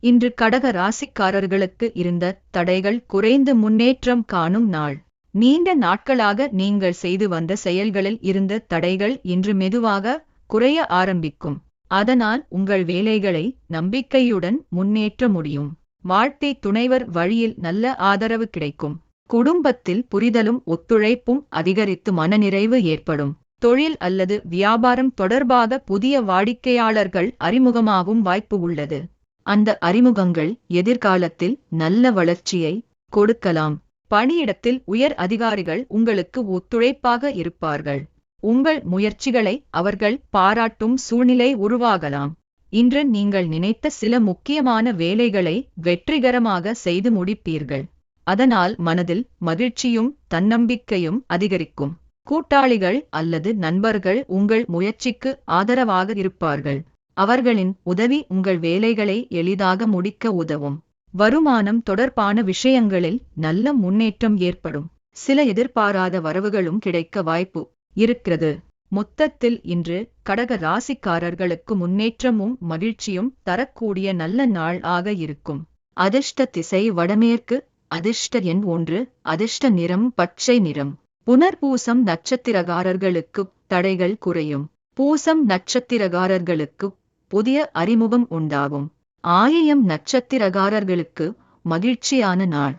இன்று கடக ராசிக்காரர்களுக்கு இருந்த தடைகள் குறைந்து முன்னேற்றம் காணும் நாள். நீண்ட நாட்களாக நீங்கள் செய்து வந்த செயல்களில் இருந்த தடைகள் இன்று மெதுவாக குறைய ஆரம்பிக்கும். அதனால் உங்கள் வேலைகளை நம்பிக்கையுடன் முன்னேற்ற முடியும். வாழ்க்கை துணைவர் வழியில் நல்ல ஆதரவு கிடைக்கும். குடும்பத்தில் புரிதலும் ஒத்துழைப்பும் அதிகரித்து மனநிறைவு ஏற்படும். தொழில் அல்லது வியாபாரம் தொடர்பாக புதிய வாடிக்கையாளர்கள் அறிமுகமாகும் வாய்ப்பு உள்ளது. அந்த அறிமுகங்கள் எதிர்காலத்தில் நல்ல வளர்ச்சியை கொடுக்கலாம். பணியிடத்தில் உயர் அதிகாரிகள் உங்களுக்கு ஒத்துழைப்பாக இருப்பார்கள். உங்கள் முயற்சிகளை அவர்கள் பாராட்டும் சூழ்நிலை உருவாகலாம். இன்று நீங்கள் நினைத்த சில முக்கியமான வேலைகளை வெற்றிகரமாக செய்து முடிப்பீர்கள். அதனால் மனதில் மகிழ்ச்சியும் தன்னம்பிக்கையும் அதிகரிக்கும். கூட்டாளிகள் அல்லது நண்பர்கள் உங்கள் முயற்சிக்கு ஆதரவாக இருப்பார்கள். அவர்களின் உதவி உங்கள் வேலைகளை எளிதாக முடிக்க உதவும். வருமானம் தொடர்பான விஷயங்களில் நல்ல முன்னேற்றம் ஏற்படும். சில எதிர்பாராத வரவுகளும் கிடைக்க வாய்ப்பு இருக்கிறது. மொத்தத்தில் இன்று கடக ராசிக்காரர்களுக்கு முன்னேற்றமும் மகிழ்ச்சியும் தரக்கூடிய நல்ல நாள் ஆக இருக்கும். அதிர்ஷ்ட திசை வடமேற்கு. அதிர்ஷ்ட எண் 1. அதிர்ஷ்ட நிறம் பச்சை நிறம். புனர்பூசம் நட்சத்திரக்காரர்களுக்கு தடைகள் குறையும். பூசம் நட்சத்திரக்காரர்களுக்கு புதிய அறிமுகம் உண்டாகும். ஆயில்யம் நட்சத்திரக்காரர்களுக்கு மகிழ்ச்சியான நாள்.